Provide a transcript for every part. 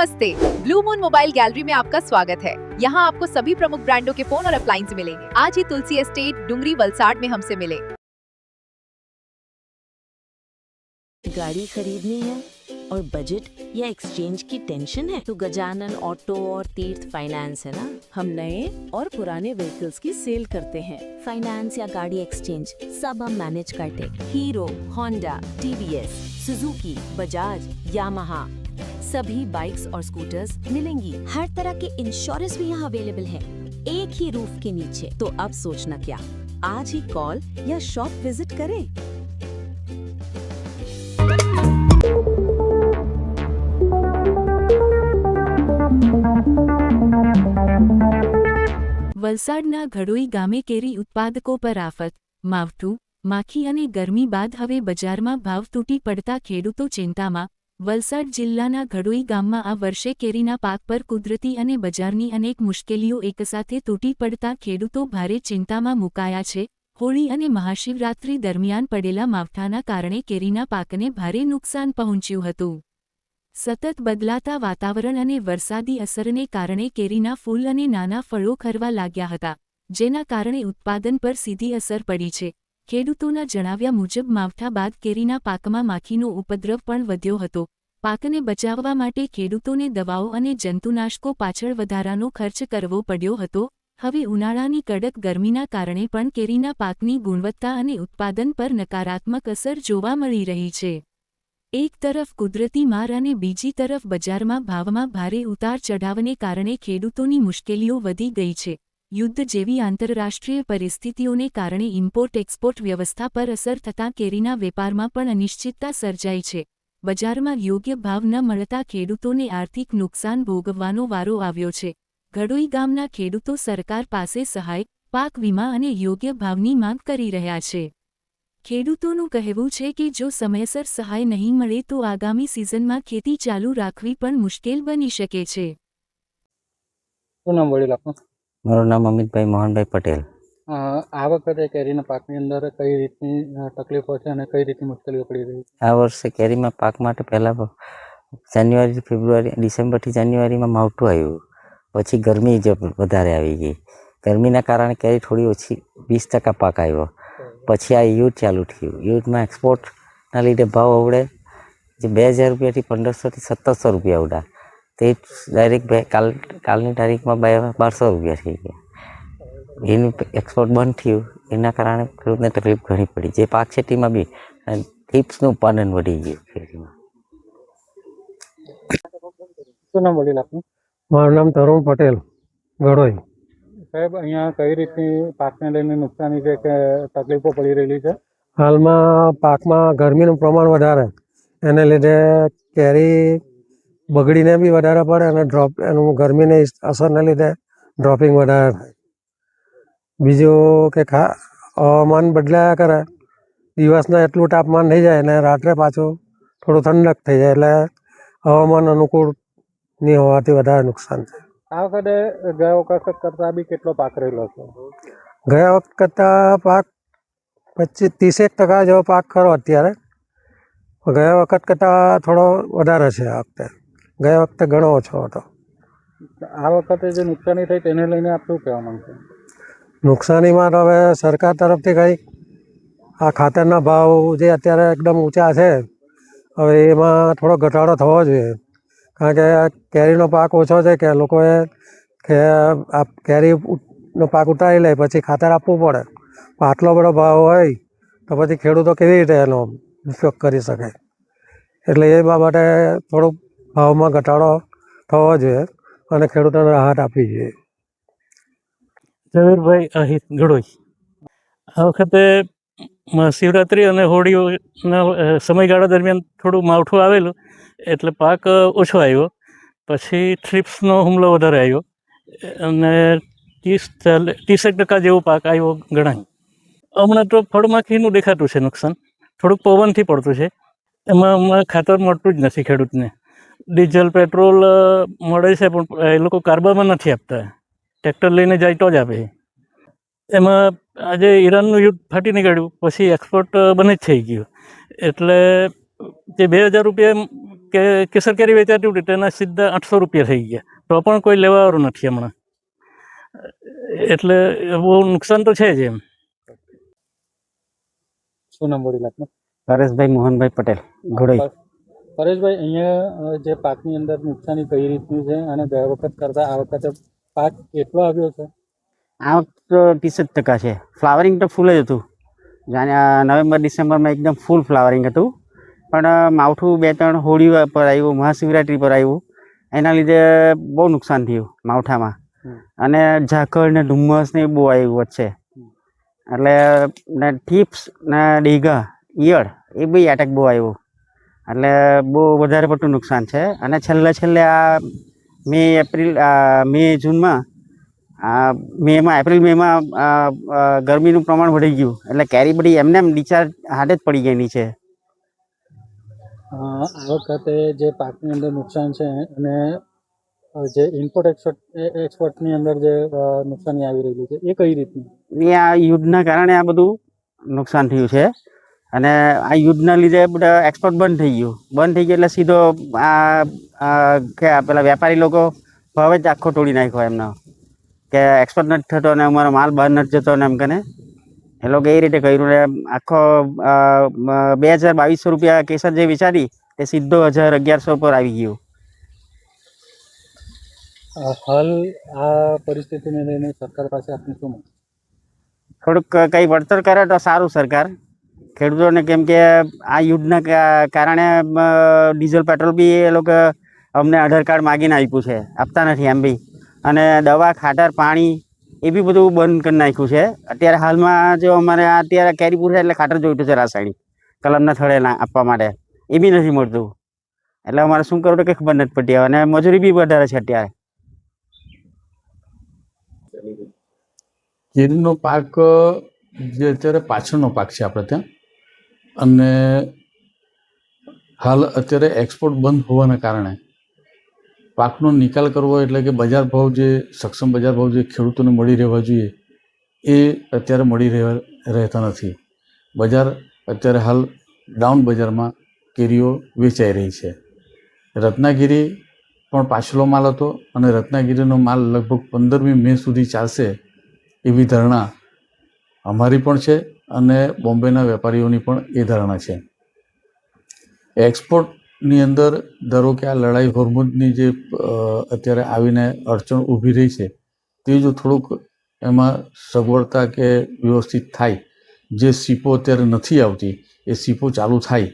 नमस्ते, blue moon mobile gallery में आपका स्वागत है। यहाँ आपको सभी प्रमुख ब्रांडों के फोन और अप्लायंस मिलेंगे। आज ही तुलसी एस्टेट डुंगरी वलसाड में हमसे मिले। गाड़ी खरीदनी है और बजट या एक्सचेंज की टेंशन है तो गजानन ऑटो और तीर्थ फाइनेंस है ना। हम नए और पुराने व्हीकल्स की सेल करते हैं। फाइनेंस या गाड़ी एक्सचेंज सब हम मैनेज करते। Hero, Honda, TVS, Suzuki, Bajaj, Yamaha सभी बाइक्स और स्कूटर्स मिलेंगी। हर तरह के इंश्योरेंस भी यहाँ अवेलेबल है, एक ही रूफ के नीचे। तो अब सोचना क्या, आज ही कॉल या शॉप विजिट करें। વલસાડના ઘડોઈ ગામે કેરી ઉત્પાદકો પર આફત, માવઠું, માખી અને ગરમી બાદ હવે બજારમાં ભાવ તૂટી પડતા ખેડૂતો ચિંતામાં। વલસાડ જિલ્લાના ઘડોઈ ગામમાં આ વર્ષે કેરીના પાક પર કુદરતી અને બજારની અનેક મુશ્કેલીઓ એકસાથે તૂટી પડતા ખેડૂતો ભારે ચિંતામાં મુકાયા છે। હોળી અને મહાશિવરાત્રી દરમિયાન પડેલા માવઠાના કારણે કેરીના પાકને ભારે નુકસાન પહોંચ્યું હતું। સતત બદલાતા વાતાવરણ અને વરસાદી અસરને કારણે કેરીના ફૂલ અને નાના ફળો ખરવા લાગ્યા હતા, જેના કારણે ઉત્પાદન પર સીધી અસર પડી છે। ખેડૂતોના જણાવ્યા મુજબ માવઠા બાદ કેરીના પાકમાં માખીનો ઉપદ્રવ પણ વધ્યો હતો। પાકને બચાવવા માટે ખેડૂતોને દવાઓ અને જંતુનાશકો પાછળ વધારાનો ખર્ચ કરવો પડ્યો હતો। હવે ઉનાળાની કડક ગરમીના કારણે પણ કેરીના પાકની ગુણવત્તા અને ઉત્પાદન પર નકારાત્મક અસર જોવા મળી રહી છે। એક તરફ કુદરતી માર અને બીજી તરફ બજારમાં ભાવમાં ભારે ઉતાર ચઢાવને કારણે ખેડૂતોની મુશ્કેલીઓ વધી ગઈ છે। યુદ્ધ જેવી આંતરરાષ્ટ્રીય પરિસ્થિતિઓને કારણે ઇમ્પોર્ટ એક્સપોર્ટ વ્યવસ્થા પર અસર થતાં કેરીના વેપારમાં પણ અનિશ્ચિતતા સર્જાઈ છે। બજારમાં યોગ્ય ભાવ ન મળતા ખેડૂતોને આર્થિક નુકસાન ભોગવવાનો વારો આવ્યો છે। ઘડોઈ ગામના ખેડૂતો સરકાર પાસે સહાય, પાક વીમા અને યોગ્ય ભાવની માંગ કરી રહ્યા છે। ખેડૂતોનું કહેવું છે કે જો સમયસર સહાય નહીં મળે તો આગામી સિઝનમાં ખેતી ચાલુ રાખવી પણ મુશ્કેલ બની શકે છે। શું નામ વડીલ આપનું? મારું નામ અમિતભાઈ મોહનભાઈ પટેલ। આ વખતે કેરીના પાકની અંદર કઈ રીતની તકલીફો છે અને કઈ રીતની મુશ્કેલીઓ પડી રહી છે? આ વર્ષે કેરીમાં પાક માટે પહેલાં જાન્યુઆરી, ફેબ્રુઆરી, ડિસેમ્બરથી જાન્યુઆરીમાં માવઠું આવ્યું, પછી ગરમી વધારે આવી ગઈ। ગરમીના કારણે કેરી થોડી ઓછી 20% પાક આવ્યો। પછી આ યુદ્ધ ચાલુ થયું। યુદ્ધમાં એક્સપોર્ટના લીધે ભાવ આવડે જે 2000 રૂપિયાથી 1500થી 1700 રૂપિયા આવડા, તે ડાયરેક્ટ કાલની તારીખમાં 1200 રૂપિયા થઈ ગયા। એનું એક્સપોર્ટ બંધ થયું, એના કારણે ખેડૂતને તકલીફ ઘણી પડી। જે પાક છે તેમાં બી થ્રીપ્સનું ઉત્પાદન વધી ગયું ખેતીમાં। શું નામ વડીલ આપનું? મારું નામ તરુણ પટેલ, ઘડોઈ। સાહેબ, અહીંયા કઈ રીતની પાકને લઈને નુકસાની છે કે તકલીફો પડી રહેલી છે? હાલમાં પાકમાં ગરમીનું પ્રમાણ વધારે, એને લીધે કેરી બગડીને બી વધારે પડે અને એનું ગરમીની અસરને લીધે ડ્રોપિંગ વધારે થાય। બીજું કે હવામાન બદલાયા કરે, દિવસના એટલું તાપમાન થઈ જાય અને રાત્રે પાછું થોડું ઠંડક થઈ જાય, એટલે હવામાન અનુકૂળ નહીં હોવાથી વધારે નુકસાન થાય। આ વખતે ગયા વખત કરતાં બી કેટલો પાક રહેલો છે? ગયા વખત કરતાં પાક 25-30% જેવો પાક ખરો અત્યારે। ગયા વખત કરતાં થોડો વધારે છે આ વખતે, ગયા વખતે ઘણો ઓછો હતો। આ વખતે જે નુકસાની થઈ તેને લઈને આપ શું કહેવા માંગશો? નુકસાનીમાં તો હવે સરકાર તરફથી કંઈક આ ખાતરના ભાવ જે અત્યારે એકદમ ઊંચા છે, હવે એમાં થોડો ઘટાડો થવો જોઈએ, કારણ કે કેરીનો પાક ઓછો છે કે લોકોએ આ કેરીનો પાક ઉતારી લે પછી ખાતર આપવું પડે। આટલો બધો ભાવ હોય તો પછી ખેડૂતો કેવી રીતે એનો ઉપયોગ કરી શકે? એટલે એ બાબતે થોડુંક ભાવમાં ઘટાડો થવો જોઈએ અને ખેડૂતોને રાહત આપવી જોઈએ। ઝવેરભાઈ આહિર, ઘડોઈ। આ વખતે શિવરાત્રિ અને હોળીના સમયગાળા દરમિયાન થોડું માવઠું આવેલું એટલે પાક ઓછો આવ્યો। પછી થ્રીપ્સનો હુમલો વધારે આવ્યો અને 30% જેવો પાક આવ્યો ગણાય। હમણાં તો ફળમાખીનું દેખાતું છે નુકસાન, થોડુંક પવનથી પડતું છે। એમાં હમણાં ખાતર મળતું જ નથી ખેડૂતને। ડીઝલ, પેટ્રોલ મળે છે પણ એ લોકો કાર્બામાં નથી આપતા, ટ્રેક્ટર લઈને જાય તો જ આપે। એમાં આજે ઈરાનનું યુદ્ધ ફાટી નીકળ્યું પછી એક્સપોર્ટ બંધ જ થઈ ગયું, એટલે જે 2000 રૂપિયા કે કેસર કેરી વેચાતી હતી તેના સીધા 800 રૂપિયા થઈ ગયા, તો પણ કોઈ લેવાવાળું નથી હમણાં. એટલે બહુ નુકસાન તો છે જ એમ. શું નામ વડીલ આપનું? પરેશભાઈ મોહનભાઈ પટેલ ઘોડોઈ. પરેશભાઈ, અહીંયા જે પાકની અંદર નુકસાની કઈ રીતની છે અને ગયા વખત કરતાં આ વખતે પાક કેટલો આવ્યો છે? આ વખતે 30% છે. ફ્લાવરિંગ તો ફૂલ જ હતું. જાણે નવેમ્બર ડિસેમ્બરમાં એકદમ ફૂલ ફ્લાવરિંગ હતું, પણ માવઠું 2-3 હોળી પર આવ્યું, મહાશિવરાત્રી પર આવ્યું, એના લીધે બહુ નુકસાન થયું માવઠામાં. અને ઝાકળ ને ધુમ્મસ ને બહુ આવ્યું વચ્ચે, એટલે ને ટીપ્સ ને ડીઘા ઈયળ એ બી એટેક બહુ આવ્યું, એટલે બહુ વધારે પડતું નુકસાન છે. અને છેલ્લે આ મે જૂનમાં એપ્રિલ મેમાં ગરમીનું પ્રમાણ વધી ગયું, એટલે કેરી બધી એમને એમ ડિચાર્જ હાથે જ પડી ગઈ નીચે. આ વખતે જે પાકની અંદર નુકસાન છે અને જે ઇમ્પોર્ટ એક્સપોર્ટની અંદર જે નુકસાની આવી રહેલી છે એ કઈ રીતની? એ આ યુદ્ધના કારણે આ બધું નુકસાન થયું છે. અને આ યુદ્ધના લીધે બધા એક્સપોર્ટ બંધ થઈ ગયું એટલે સીધો પેલા વેપારી લોકો ભાવે જ આખો તોડી નાખ્યો એમનો, કે એક્સપોર્ટ નથી થતો અને અમારો માલ બહાર નથી જતો ને એમ કને એ લોકો એ રીતે કર્યું ને આખો 2200 રૂપિયા કેસર જે વિચારી તે સીધો 1100 પર આવી ગયું. હાલ આ પરિસ્થિતિને લઈને સરકાર પાસે આપનું શું માંગ? થોડુંક કંઈ વળતર કરે તો સારું સરકાર ખેડૂતોને, કેમ કે આ યુદ્ધના કારણે ડીઝલ પેટ્રોલ બી એ લોકો અમને આધાર કાર્ડ માગીને આપ્યું છે, આપતા નથી એમ બી. અને દવા ખાતર પાણી એ બી બધું બંધ કરી નાખ્યું છે. અત્યારે હાલમાં જો અમારે અત્યારે કેરી પૂર થાય એટલે ખાતર જોઈતું છે રાસાયણિક કલમના થડે આપવા માટે, એ બી નથી મળતું. એટલે અમારે શું કરવું તો કંઈ ખબર નથી પડતી, અને મજૂરી બી વધારે છે અત્યારે. કેરીનો પાક જે અત્યારે પાછળનો પાક છે આપણે ત્યાં, અને હાલ અત્યારે એક્સપોર્ટ બંધ હોવાના કારણે પાકનો નિકાલ કરવો એટલે કે બજાર ભાવ જે સક્ષમ બજાર ભાવ જે ખેડૂતોને મળી રહેવા જોઈએ એ અત્યારે મળી રહેતા નથી. બજાર અત્યારે હાલ ડાઉન બજારમાં કેરીઓ વેચાઈ રહી છે. રત્નાગીરી પણ પાછલો માલ હતો અને રત્નાગીરીનો માલ લગભગ 15મી મે સુધી ચાલશે એવી ધારણા અમારી પણ છે અને બોમ્બેના વેપારીઓની પણ એ ધારણા છે. એક્સપોર્ટની અંદર ધારો કે આ લડાઈ હોર્મુઝની જે અત્યારે આવીને અડચણ ઊભી રહી છે તે જો થોડુંક એમાં સગવડતા કે વ્યવસ્થિત થાય, જે સીપો અત્યારે નથી આવતી એ સીપો ચાલુ થાય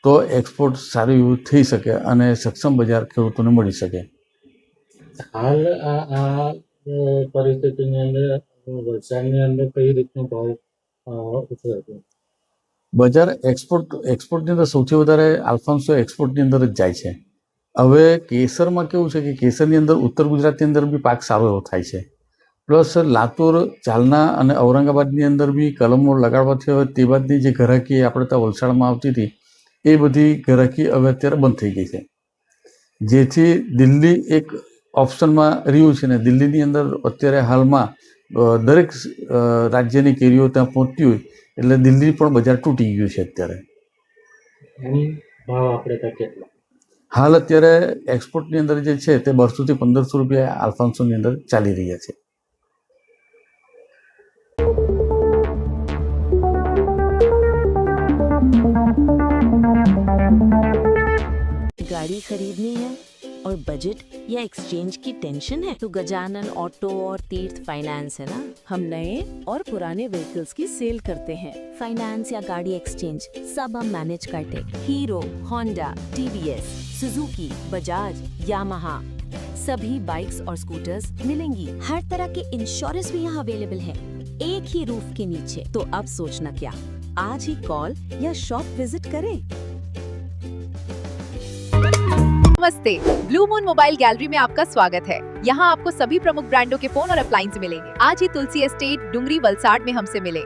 તો એક્સપોર્ટ સારું એવું થઈ શકે અને સક્ષમ બજાર ખેડૂતોને મળી શકે. હાલ આ પરિસ્થિતિની અંદર વલસાડની અંદર કઈ રીતનો ભાવ ઉછળે છે? બજાર એક્સપોર્ટની અંદર સૌથી વધારે આલ્ફાન્સો એક્સપોર્ટની અંદર જ જાય છે. હવે કેસરમાં કેવું છે કે કેસરની અંદર ઉત્તર ગુજરાતની અંદર બી પાક સારો એવો થાય છે, પ્લસ લાતુર, જાલના અને ઔરંગાબાદની અંદર બી કલમો લગાડવાથી હવે તે બાદની જે ઘરાકી આપણે ત્યાં વલસાડમાં આવતી હતી એ બધી ઘરાકી હવે અત્યારે બંધ થઈ ગઈ છે, જેથી દિલ્હી એક ઓપ્શનમાં રહ્યું છે. ને દિલ્હીની અંદર અત્યારે હાલમાં દરેક રાજ્યની કેરીઓ ત્યાં પહોંચતી હોય એટલે દિલ્હી પણ બજાર તૂટી ગયું છે અત્યારે. એની ભાવ આપણે ત્યાં કેટલા? હાલ અત્યારે એક્સપોર્ટની અંદર જે છે તે 1200 થી 1500 રૂપિયા આલ્ફાન્સોની અંદર ચાલી રહ્યા છે. गाड़ी खरीदनी है और बजट या एक्सचेंज की टेंशन है तो गजानन ऑटो और तीर्थ फाइनेंस है ना। हम नए और पुराने व्हीकल्स की सेल करते हैं। फाइनेंस या गाड़ी एक्सचेंज सब हम मैनेज करते। Hero, Honda, TVS, Suzuki, Bajaj, Yamaha सभी बाइक्स और स्कूटर्स मिलेंगी। हर तरह के इंश्योरेंस भी यहाँ अवेलेबल है, एक ही रूफ के नीचे। तो अब सोचना क्या, आज ही कॉल या शॉप विजिट करें। नमस्ते, ब्लू मून मोबाइल गैलरी में आपका स्वागत है। यहाँ आपको सभी प्रमुख ब्रांडों के फोन और अप्लायंस मिलेंगे। आज ही तुलसी एस्टेट, डुंगरी, वलसाड में हमसे मिले।